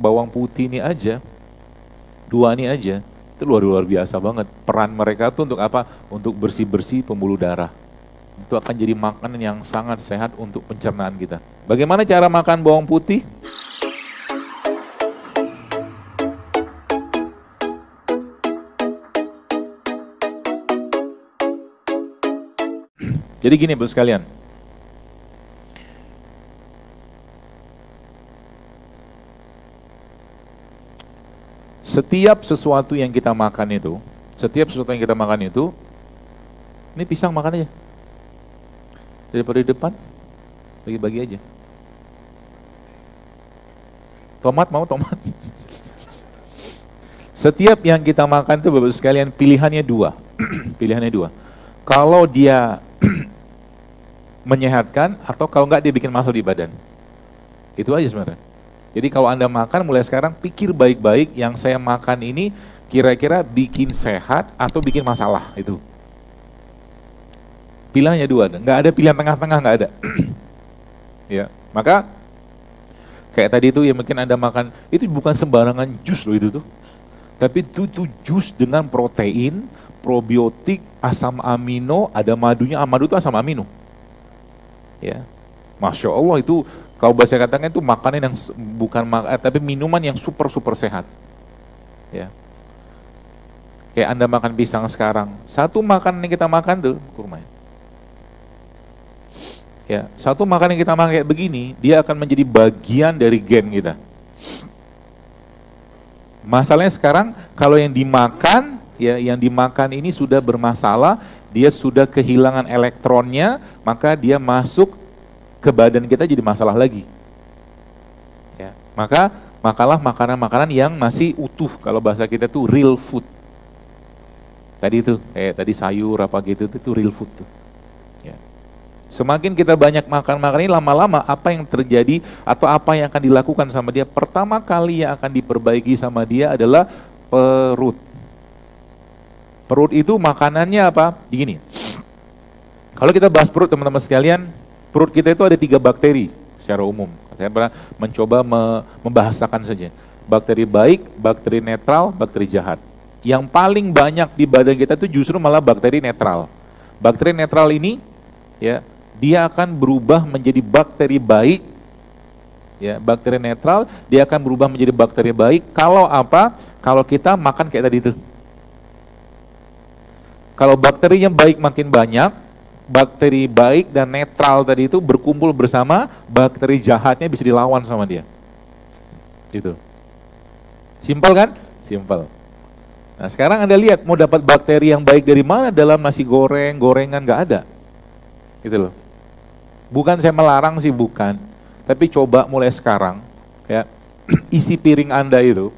bawang putih ini aja, dua ini aja, itu luar biasa banget. Peran mereka tuh untuk apa? Untuk bersih-bersih pembuluh darah. Itu akan jadi makanan yang sangat sehat untuk pencernaan kita. Bagaimana cara makan bawang putih? Jadi gini Bapak sekalian. Setiap sesuatu yang kita makan itu, ini pisang makan aja. Daripada di depan, bagi-bagi aja. Tomat mau tomat. Setiap yang kita makan itu Bapak sekalian pilihannya dua. Pilihannya dua. Kalau dia menyehatkan atau kalau enggak dia bikin masalah di badan. Itu aja sebenarnya. Jadi kalau Anda makan mulai sekarang pikir baik-baik yang saya makan ini kira-kira bikin sehat atau bikin masalah itu. Pilihannya dua, nggak ada pilihan tengah-tengah, nggak ada. Ya, maka kayak tadi itu ya mungkin Anda makan itu bukan sembarangan jus loh itu tuh. Tapi itu jus dengan protein, probiotik, asam amino, ada madunya, madu itu asam amino. Ya, Masya Allah itu kalau bahasa katakan itu makanan yang bukan tapi minuman yang super sehat. Ya, kayak Anda makan pisang sekarang, satu makanan yang kita makan tuh kurma. Ya, satu makanan yang kita makan kayak begini, dia akan menjadi bagian dari gen kita. Masalahnya sekarang kalau yang dimakan, ya yang dimakan ini sudah bermasalah, dia sudah kehilangan elektronnya, maka dia masuk ke badan kita jadi masalah lagi. Ya, maka makalah makanan-makanan yang masih utuh, kalau bahasa kita tuh real food. Tadi itu, tadi sayur apa gitu itu real food tuh. Ya. Semakin kita banyak makan ini lama-lama apa yang terjadi atau apa yang akan dilakukan sama dia? Pertama kali yang akan diperbaiki sama dia adalah perut. Perut itu makanannya apa? Begini. Kalau kita bahas perut teman-teman sekalian, perut kita itu ada 3 bakteri secara umum. Saya pernah mencoba membahasakan saja. Bakteri baik, bakteri netral, bakteri jahat. Yang paling banyak di badan kita itu justru malah bakteri netral. Bakteri netral ini, ya, dia akan berubah menjadi bakteri baik. Ya, bakteri netral dia akan berubah menjadi bakteri baik. Kalau apa? Kalau kita makan kayak tadi itu. Kalau bakteri yang baik makin banyak, bakteri baik dan netral tadi itu berkumpul bersama, bakteri jahatnya bisa dilawan sama dia. Gitu. Simpel kan? Simpel. Nah sekarang Anda lihat, mau dapat bakteri yang baik dari mana dalam nasi goreng, gorengan, nggak ada. Gitu loh. Bukan saya melarang sih, bukan. Tapi coba mulai sekarang, ya, isi piring Anda itu,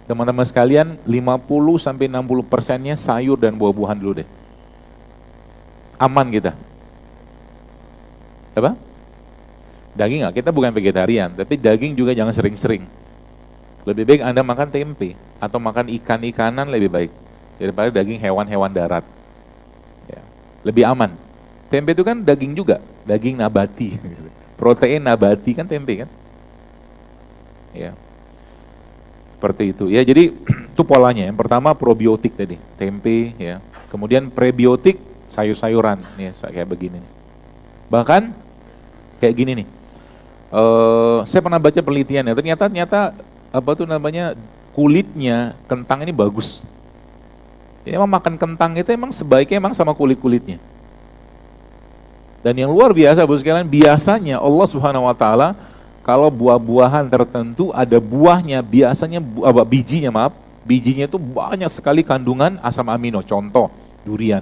teman-teman sekalian, 50-60%-nya sayur dan buah-buahan dulu deh. Aman kita. Apa? Daging nggak? Kita bukan vegetarian, tapi daging juga jangan sering-sering. Lebih baik Anda makan tempe atau makan ikan-ikanan lebih baik daripada daging hewan-hewan darat. Ya. Lebih aman. Tempe itu kan daging juga, daging nabati. Protein nabati kan tempe kan? Ya. Seperti itu. Ya, jadi itu polanya. Yang pertama probiotik tadi, tempe ya. Kemudian prebiotik sayur-sayuran ya, kayak begini. Bahkan kayak gini nih. Saya pernah baca penelitian ya, ternyata apa tuh namanya, kulitnya kentang ini bagus. Jadi emang makan kentang itu emang sebaiknya emang sama kulit-kulitnya. Dan yang luar biasa Bapak sekalian, biasanya Allah Subhanahu wa taala kalau buah-buahan tertentu ada buahnya, biasanya bijinya itu banyak sekali kandungan asam amino. Contoh, durian.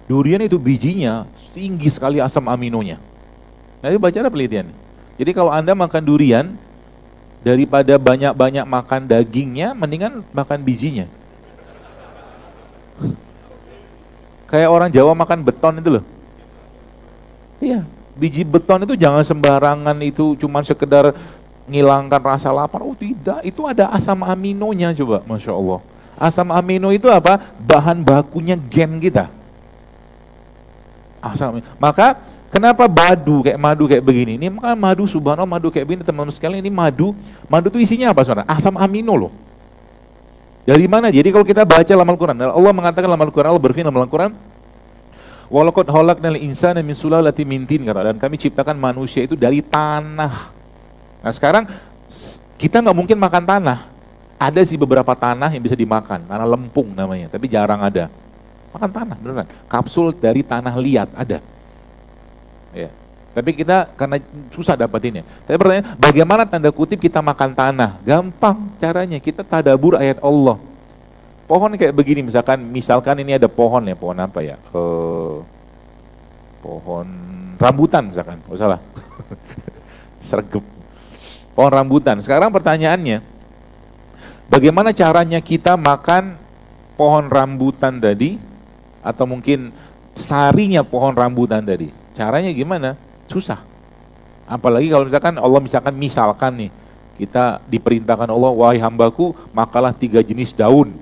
Durian itu bijinya tinggi sekali asam aminonya. Nah, itu baca penelitian. Jadi kalau Anda makan durian, daripada banyak-banyak makan dagingnya, mendingan makan bijinya. Kayak orang Jawa makan beton itu loh. Iya, biji beton itu jangan sembarangan itu cuman sekedar ngilangkan rasa lapar. Oh tidak, itu ada asam aminonya coba, Masya Allah. Asam amino itu apa? Bahan bakunya gen kita. Asam amino. Maka Kenapa madu kayak begini? Ini kan madu, subhanallah, madu kayak begini teman-teman sekalian. Ini madu tuh isinya apa saudara? Asam amino loh. Dari mana? Jadi kalau kita baca dalam Al-Quran, Allah mengatakan dalam Al-Quran, Allah berfirman dalam Al-Quran, walaqad khalaqnal insana min sulalatin min tin, dan kami ciptakan manusia itu dari tanah. Nah sekarang kita nggak mungkin makan tanah. Ada sih beberapa tanah yang bisa dimakan, tanah lempung namanya, tapi jarang ada. Makan tanah beneran. Kapsul dari tanah liat ada. Ya. Tapi kita karena susah dapatinnya. Tapi pertanyaan, bagaimana tanda kutip kita makan tanah? Gampang caranya, kita tadabur ayat Allah. Pohon kayak begini, misalkan ini ada pohon ya, pohon apa ya? Pohon rambutan misalkan, nggak salah. Sergep. Pohon rambutan. Sekarang pertanyaannya, bagaimana caranya kita makan pohon rambutan tadi, atau mungkin sarinya pohon rambutan tadi? Caranya gimana? Susah. Apalagi kalau misalkan nih, kita diperintahkan Allah, wahai hambaku, makalah 3 jenis daun.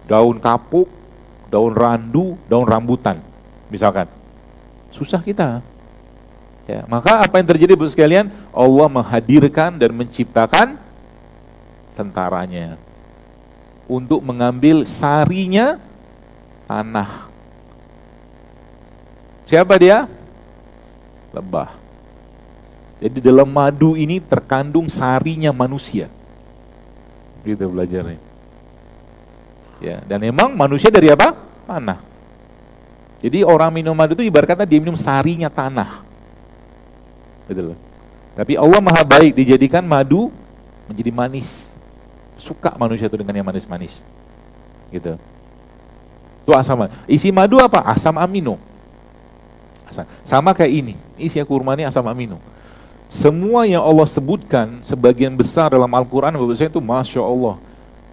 Daun kapuk, daun randu, daun rambutan. Misalkan. Susah kita. Ya, maka apa yang terjadi Bapak sekalian? Allah menghadirkan dan menciptakan tentaranya untuk mengambil sarinya tanah. Siapa dia? Lebah. Jadi dalam madu ini terkandung sarinya manusia. Gitu belajarnya. Ya, dan memang manusia dari apa? Tanah. Jadi orang minum madu itu ibarat kata dia minum sarinya tanah. Gitu loh. Tapi Allah Maha baik, dijadikan madu menjadi manis. Suka manusia itu dengan yang manis-manis. Gitu. Itu asam. Isi madu apa? Asam amino. Sama kayak ini isi kurma ini asam amino. Semua yang Allah sebutkan sebagian besar dalam Al-Quran itu Masya Allah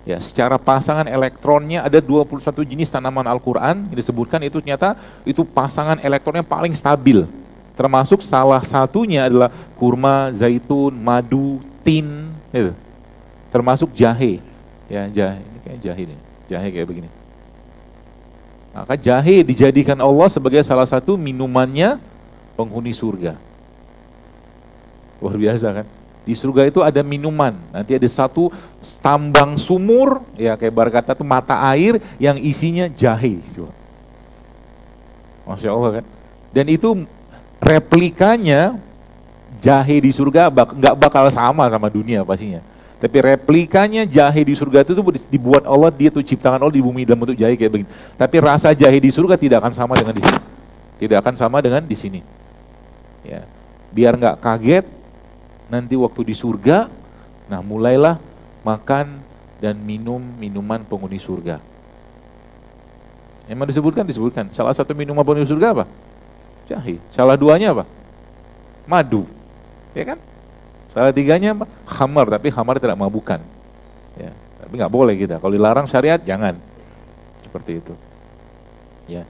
ya, secara pasangan elektronnya ada 21 jenis tanaman Al-Quran yang disebutkan, itu ternyata itu pasangan elektronnya paling stabil, termasuk salah satunya adalah kurma, zaitun, madu, tin gitu. Termasuk jahe ya, jahe ini kayak jahe nih, jahe kayak begini. Maka jahe dijadikan Allah sebagai salah satu minumannya penghuni surga. Luar biasa kan? Di surga itu ada minuman. Nanti ada satu tambang sumur, ya kayak berkata itu mata air yang isinya jahe. Coba. Masya Allah kan? Dan itu replikanya jahe di surga nggak bakal sama dunia pastinya. Tapi replikanya jahe di surga itu dibuat Allah, dia tuh ciptakan Allah di bumi dalam bentuk jahe kayak begini. Tapi rasa jahe di surga tidak akan sama dengan di sini. Tidak akan sama dengan di sini. Ya. Biar nggak kaget nanti waktu di surga, nah mulailah makan dan minum minuman penghuni surga. Emang disebutkan. Salah satu minuman penghuni surga apa? Jahe. Salah duanya apa? Madu. Ya kan? Salah tiganya apa? Khamar, tapi khamar tidak mabukan. Ya, tapi nggak boleh kita. Kalau dilarang syariat jangan. Seperti itu. Ya.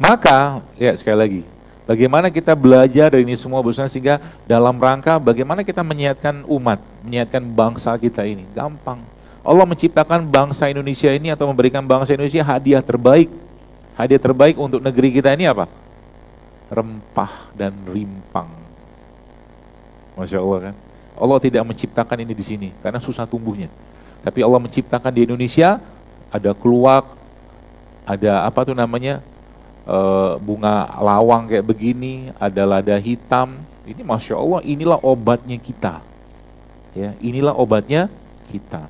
Maka, ya sekali lagi, bagaimana kita belajar dari ini semua bersama sehingga dalam rangka bagaimana kita menyehatkan umat, menyehatkan bangsa kita ini. Gampang. Allah menciptakan bangsa Indonesia ini atau memberikan bangsa Indonesia hadiah terbaik. Hadiah terbaik untuk negeri kita ini apa? Rempah dan rimpang. Masya Allah kan? Allah tidak menciptakan ini di sini karena susah tumbuhnya. Tapi Allah menciptakan di Indonesia ada keluak, ada apa tuh namanya bunga lawang kayak begini, ada lada hitam. Ini Masya Allah, inilah obatnya kita. Ya, inilah obatnya kita.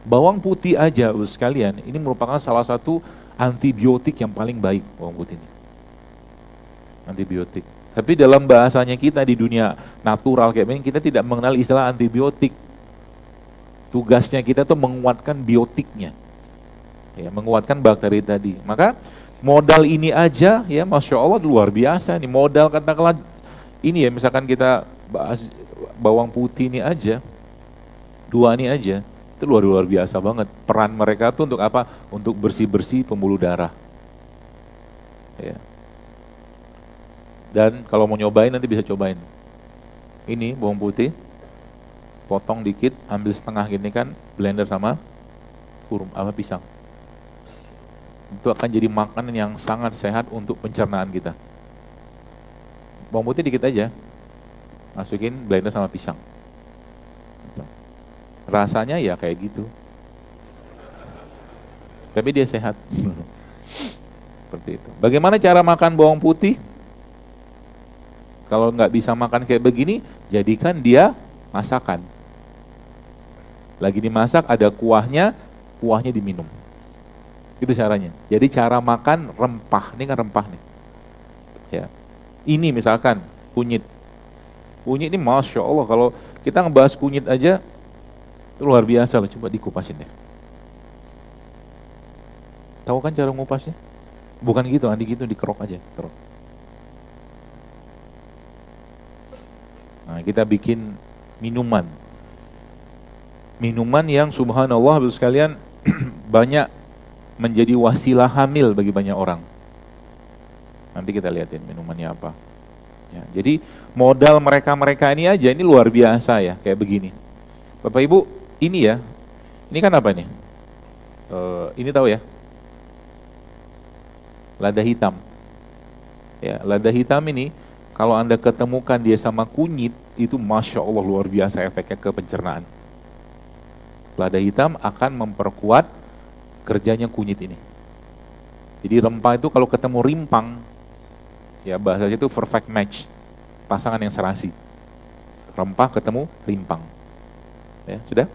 Bawang putih aja sekalian, ini merupakan salah satu antibiotik yang paling baik, bawang putih ini. Antibiotik. Tapi dalam bahasanya kita di dunia natural kayak begini, kita tidak mengenal istilah antibiotik. Tugasnya kita tuh menguatkan biotiknya. Ya, menguatkan bakteri tadi. Maka modal ini aja ya Masya Allah luar biasa nih. Modal katakanlah ini ya, misalkan kita bahas bawang putih ini aja, 2 ini aja, itu luar biasa banget. Peran mereka tuh untuk apa? Untuk bersih-bersih pembuluh darah. Ya. Dan kalau mau nyobain nanti bisa cobain. Ini bawang putih, potong dikit, ambil setengah gini kan, blender sama pisang. Itu akan jadi makanan yang sangat sehat untuk pencernaan kita. Bawang putih dikit aja, masukin blender sama pisang. Rasanya ya kayak gitu, tapi dia sehat. Seperti itu. Bagaimana cara makan bawang putih? Kalau nggak bisa makan kayak begini, jadikan dia masakan. Lagi dimasak ada kuahnya, kuahnya diminum. Itu caranya. Jadi cara makan rempah, ini kan rempah nih. Ya. Ini misalkan kunyit. Kunyit ini Masya Allah, kalau kita ngebahas kunyit aja, itu luar biasa loh, coba dikupasin deh. Tahu kan cara ngupasnya? Bukan gitu, Andi gitu dikerok aja, kerok. Nah, kita bikin minuman. Minuman yang subhanallah Bapak sekalian banyak menjadi wasilah hamil bagi banyak orang. Nanti kita lihatin minumannya apa. Ya, jadi modal mereka-mereka ini aja ini luar biasa ya, kayak begini. Bapak Ibu, ini ya. Ini kan apa nih? Ini tahu ya? Lada hitam. Ya, lada hitam ini kalau Anda ketemukan dia sama kunyit, itu Masya Allah luar biasa efeknya ke pencernaan. Lada hitam akan memperkuat kerjanya kunyit ini. Jadi rempah itu kalau ketemu rimpang, ya bahasa itu perfect match, pasangan yang serasi. Rempah ketemu rimpang. Ya, sudah?